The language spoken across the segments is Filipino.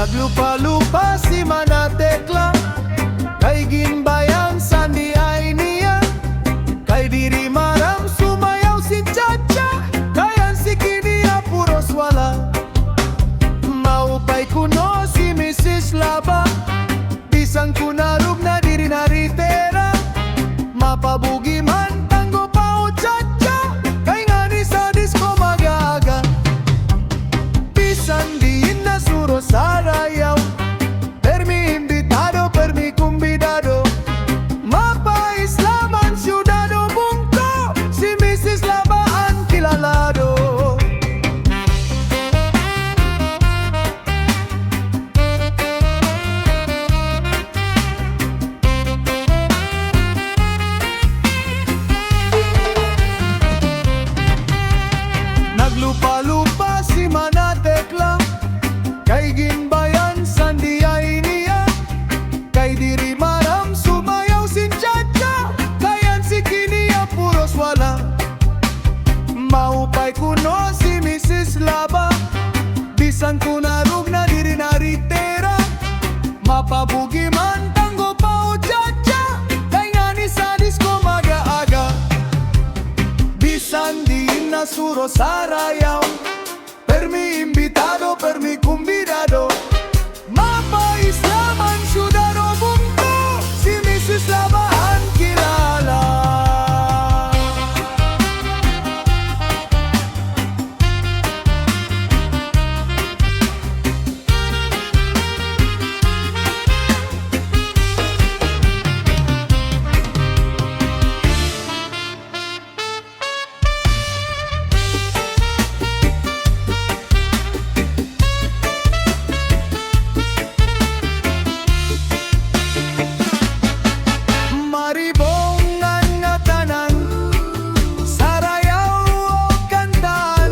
Naglupa-lupa si Manatekla, kay ginbayang sandi ay niya, kay diri maram sumayaw si Chacha, kayan si Kinia puros wala. Maupay kuno si Mrs. Laba, bisang kunarog na diri naritera, mapabugi man tango pa o Chacha, kay ngani sa disco mag-aga. Bisan diin na suro sa rayaw, permi imbitado, permi kumbidado, mapaislaman siyudado bungko, si Mrs. Laba ang kilalado. Naglupa-lupa si Manatekla, kay ginbayan sandi ay niya, kay diri maram sumayaw si Chacha, kayan si Kinia puros wala. Maupay kuno si Mrs. Laba, bisan kunarog na diri naritera, mapabugi man tango pa o Chacha, kay ngani sa disco mag-aaga. Bisan di nasuro sa rayaw, permi imbitado, permi kumbidado, mapaislaman siyudado bungko, si Mrs. Laba ang kilala. Maribongan nga tanan, sarayaw o kantaan,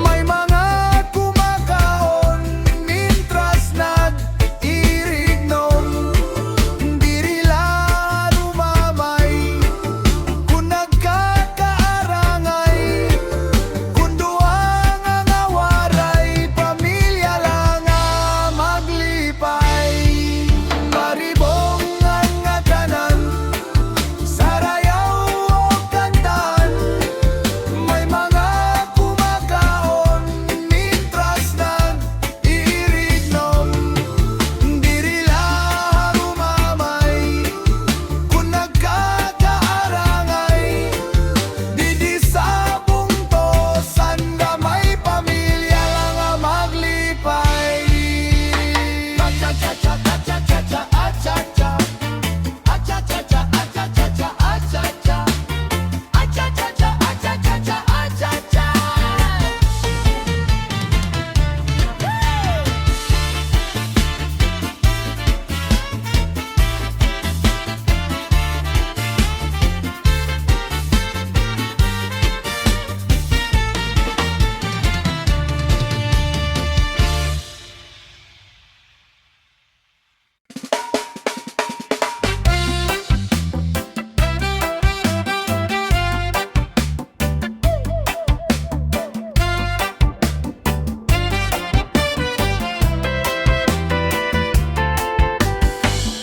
may mga kumakaon, mintras nag-irignom, diri la lumamay, kung nagkakaarangay, kung duwang ang awaray, pamilya lang ang maglipay. Maribongan nga tanan, sarayaw o kantaan, may mga kumakaon, mintras nag-irignom, diri la lumamay, kung nagkakaarangay, didi sa bungtosan nga may pamilya lang ang maglipay. Acha-cha-cha, acha-cha-cha, acha-cha, acha-cha-cha, acha-cha-cha, acha-cha, acha-cha-cha, acha-cha-cha, acha-cha.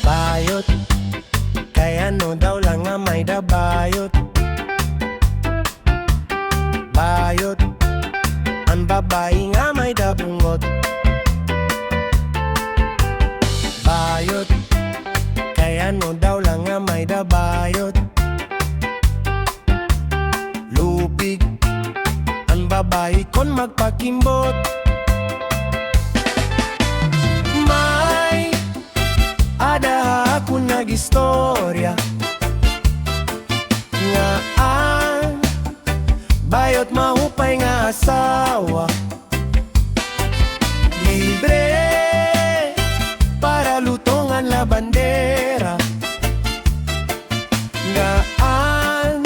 Bayot, kay ano daw lang nga may dabayot. Bayot, ang babae nga may dabungot. Bayot, kay ano daw lang nga may dabayot. Lupig, ang babae kon magpakimbot. May ada ako nag-istorya nga ang bayot mahupay nga asawa, libre para lutongan la bandera, nga ang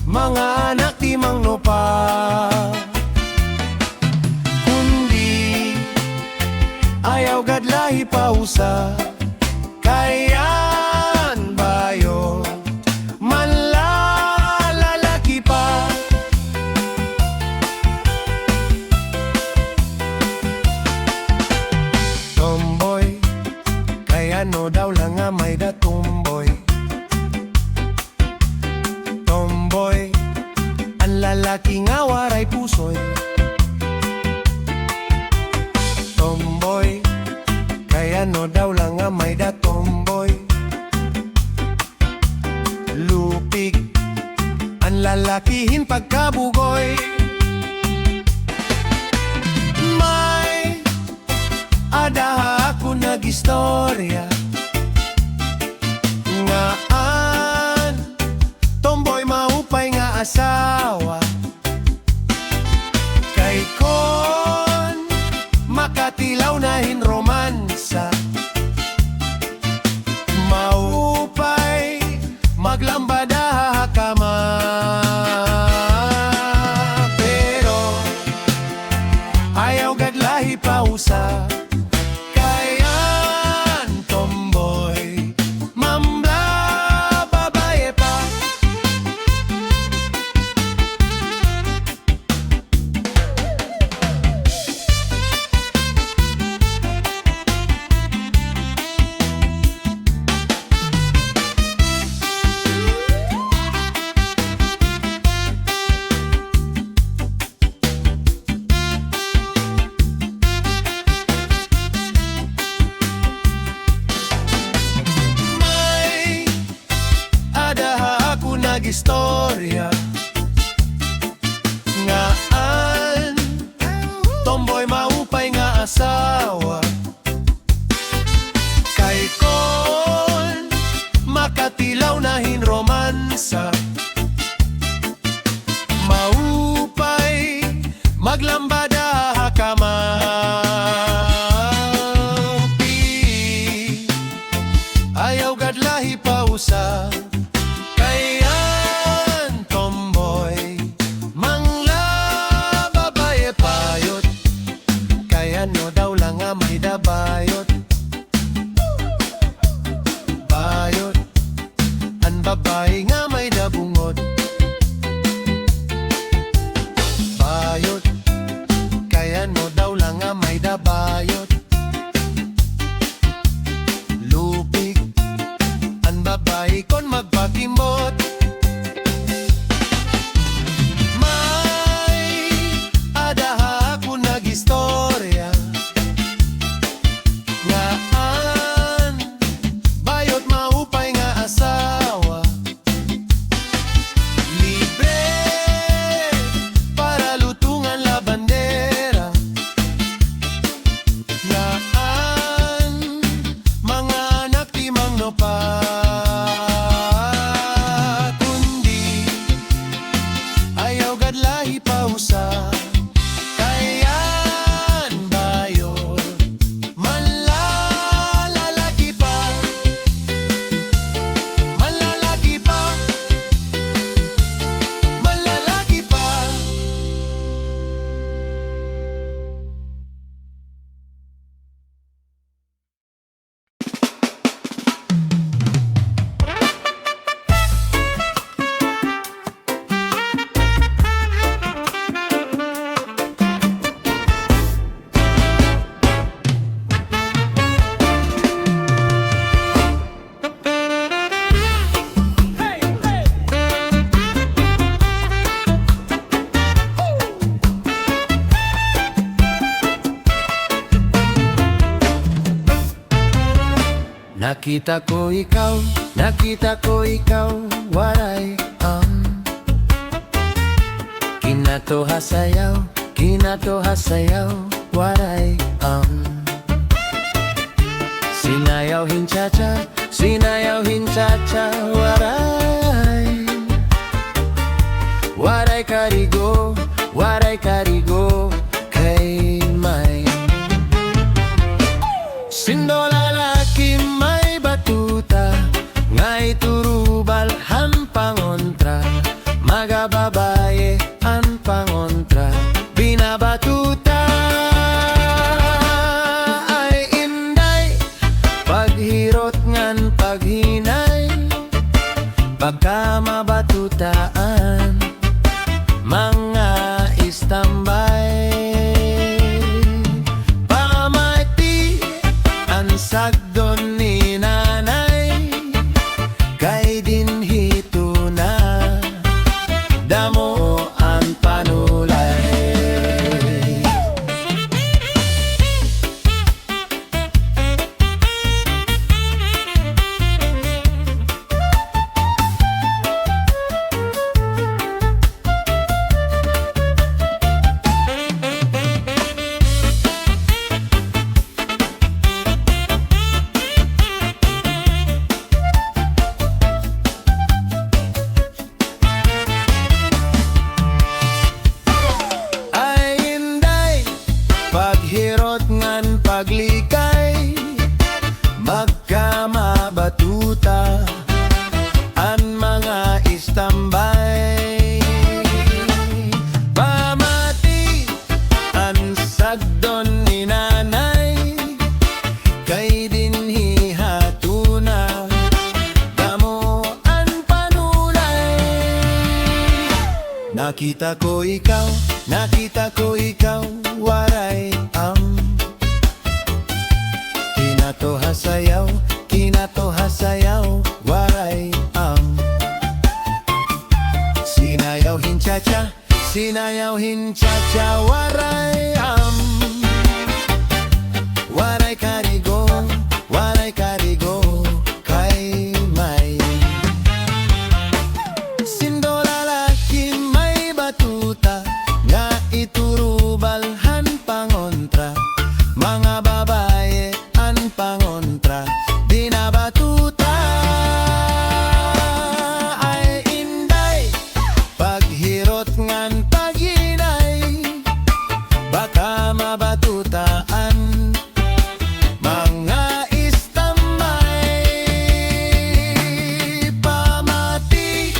mga anak di mangno pa, kundi ayaw gadlahi pausa. Kayan bayo manlalaki pa, kaya no daw lang nga may da tomboy. Tomboy, ang lalaki nga waray pusoy. Tomboy, kaya no daw lang nga may da tomboy. Lupig, ang lalakihin pagkabugoy. May adaha ako nagistorya ngaan tomboy maupay nga asawa. Kay kon makatilaw nahin romansa, maupay maglambada kama. Pero ayaw gadlahi pausa, kayan tomboy mambla babae pa. Istorya ngaan tomboy maupay nga asawa. Kay kon makatilaw nahin romansa, maupay maglambada kama. Ayaw gadlahi pausa, no daw lang nga may da bayot. Bayot, ang babae nga may da bungot. Bayot, kaya no daw lang nga may da bayot. Lupig, ang babae kon magpakimot. May adaha ako nagistorya lahi pausa, kayan bayo manlalaki pa, manlalaki pa, manlalaki pa. Nakita ko ikaw, waray kinatoha sayaw, waray sinayaw hinchacha, waray karigo, kay may sindo lalaki may batuta, ngay turubal han pangontra, magababaye han pangontra, binabatuta ay inday, paghirot ngan paghinay, pagka mabatutaan mga istambay, pamati ang Nakita ko ikaw, waray kinatoha sayaw, waray Sinayaw hinchacha, waray waray karigo, kay may sindo lalaki may batuta, nga iturubalhan pangontra, mga babae an pangontra, di na batuta ay inday, paghirot ngan paghinay, baka mabatutaan mga istamay, pamati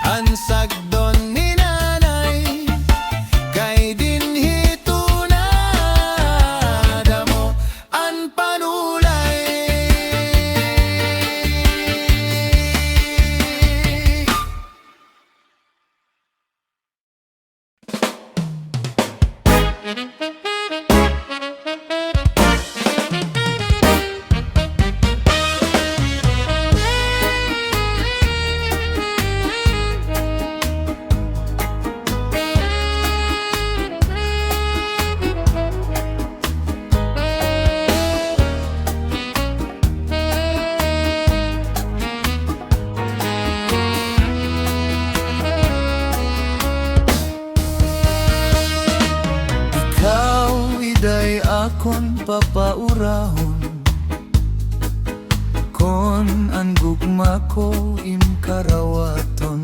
ang sagdon ni nanay, kay dinhi tunada mo ang panulay. Iday akon papaurahon, kon ang gugma ko imkarawaton,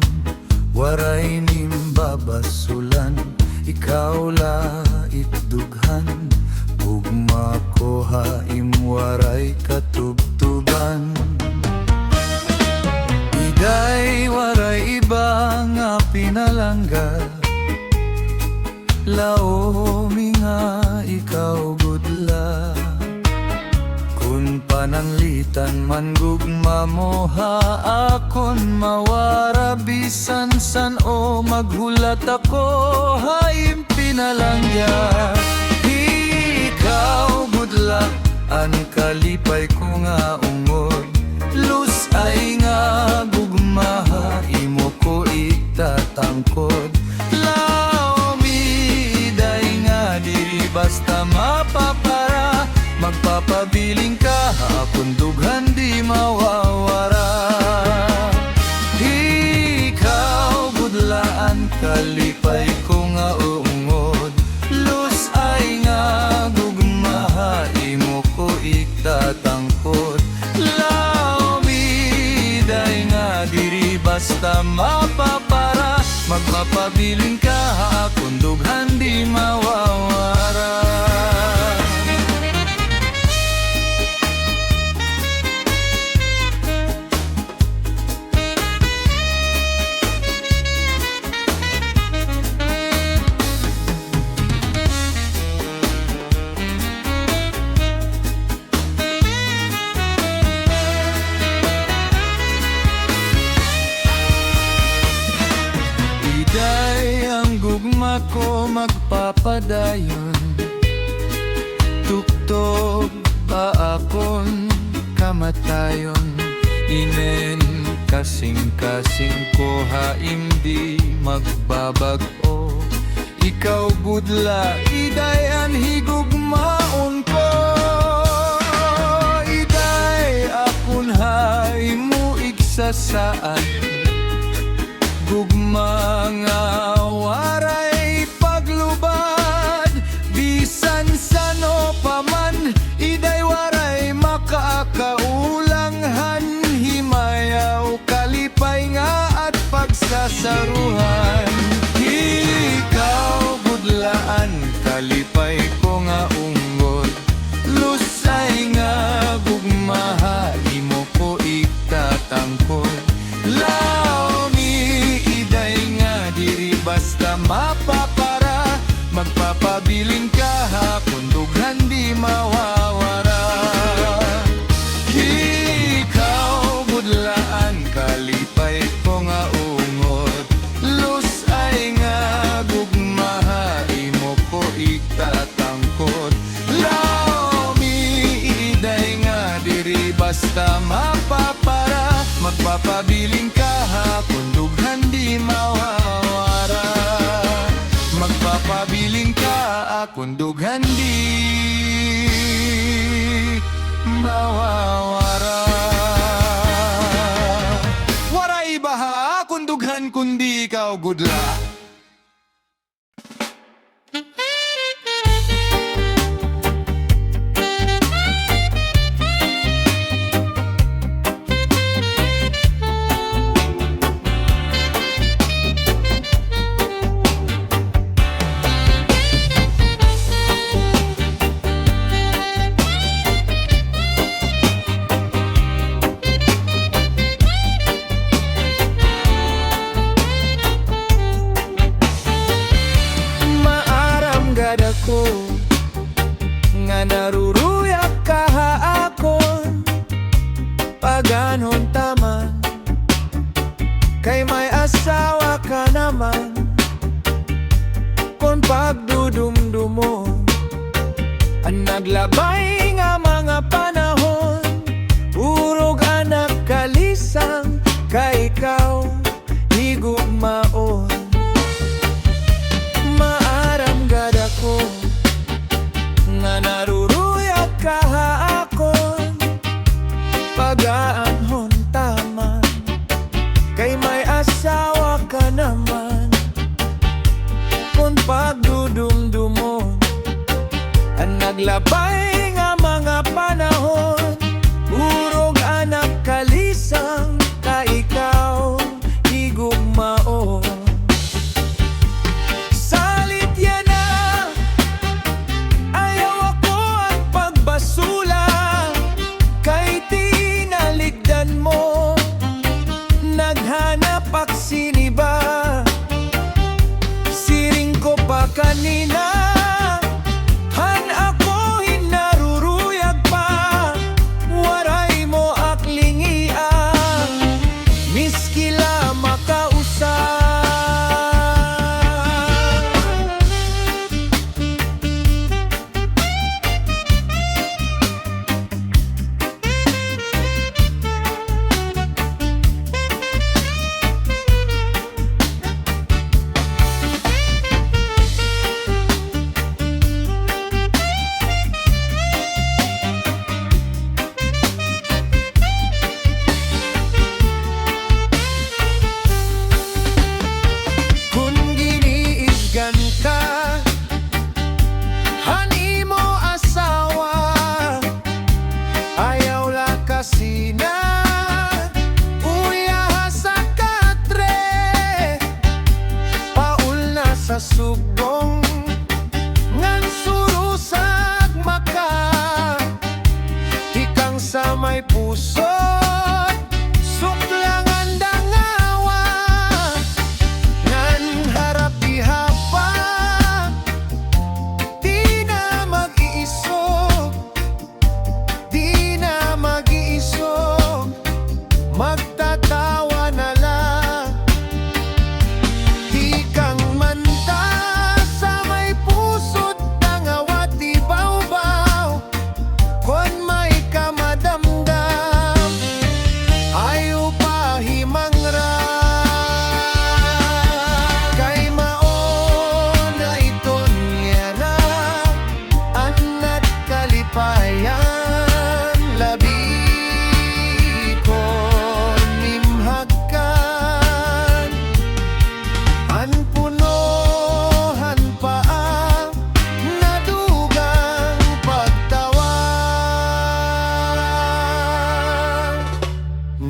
waray nim babasulan, ikaw la itdughan, gugma ko haim waray katubtuban. Iday waray iba nga pinalanggar, laomi nga ikaw gudla, kun pananglitan man gugma mo akon mawara, bisan san o maghulat ako haim pinalangya. Ikaw gudla ang kalipay ko nga ungod, lus ay nga gugma imo ko itatangkod, basta mapapara, magpapabiling ka, akong dughan di mawawara. Ikaw budlaan, kalipay ko nga ungod, lus ay nga gugma, imo ko itatangkod, laumiday nga diri basta mapapara, magpapabiling ka, akong dughan di mawawara. Ko magpapadayon, tuktog ba akon kamatayon, inen kasing-kasing ko haim di magbabag-o, ikaw budla iday ang higugmaon ko, iday akon haim mo igsasaan, gugma nga waray paglubad, bisan sano paman, iday waray makaakaulanghan, himayaw kalipay nga at pagsasaruhan. Ikaw budlaan, kalipay ko nga ungod, lusay nga gugmaha, imo ko itatangkod, basta mapapara, magpapabiling ka, kung dughan di mawawara. Ikaw budlaan, kalipay ko nga ungod, lus ay basta mapapara. Magpapabiling ka ha, kundughan di mawawara. Magpapabiling ka ha, kundughan di mawawara. Waray baha, kundughan kundi ikaw gudla. Ako nga naruruyak kaha akon paganon taman kay may asawa ka naman kon pagdudumdumo ang naglabay nga mga panahon urog anak kalisang kay ikaw higugmaon. Ako nga naruruyak kaha akon pagaanhon taman kay may asawa ka naman kung pagdudumdumon ang naglabay nga mga panahon urog anak kalisang ka ikaw higugmaon. Siniba siring ko pa kanina han ako hinaruruyag pa waray mo aklingian miskila makausap. Sa subong ngan surusag maka tikang sa may puso suklangan dangawa ngan harap ihapa di na mag-iisog di na mag-iisog magtatawa na lang di kang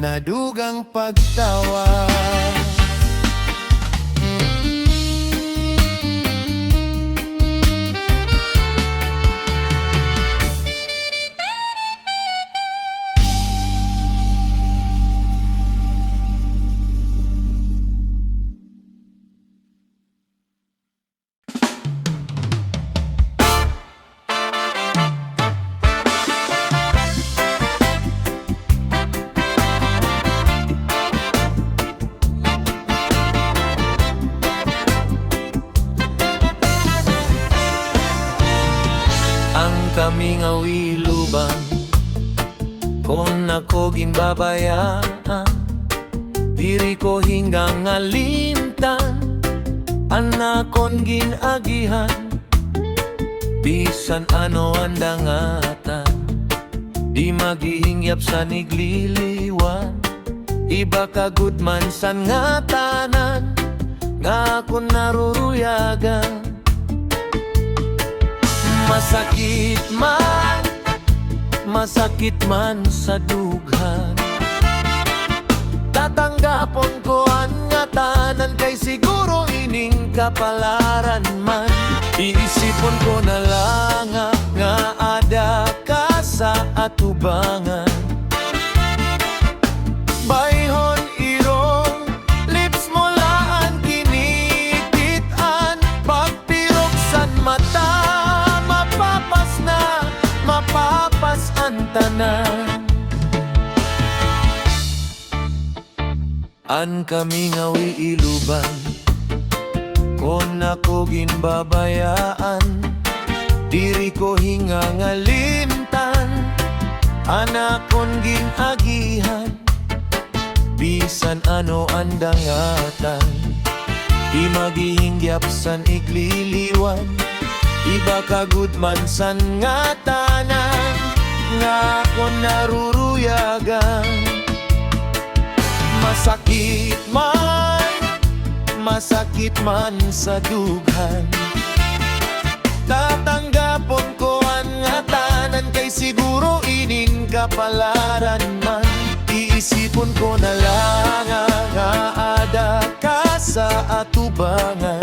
nadugang pagtawa. Ang kaming awiluban Kung ako ginbabayaan, diri ko hinggang ngalimtan. Anakon ginagihan, bisan ano ang dangatan. Di maghihingyap sa nigliliwan, iba ka good man sa ngatanan, nga ako naruruyagan. Masakit man sa dughan, tatanggapon ko ang ngatanan, kay siguro ining kapalaran man. Iisipon ko na lang nga ada ka sa atubangan. Bayhon irong lips mo laan kinikitan, pagpirok san mata mapapas ang tanan. An kami ngawi iluban, kung ako ginbabayaan, diri ko hinga ngalimtan. Anakon ginagihan, bisan ano ang dangatan. Di maghihingyap san igliliwan, iba ka good man san ngatanan, nga ako naruruyagan. Masakit man sa dughan, tatanggapon ko ang ngatanan, kay siguro ining kapalaran man. Iisipon ko na lang nga ada ka sa atubangan.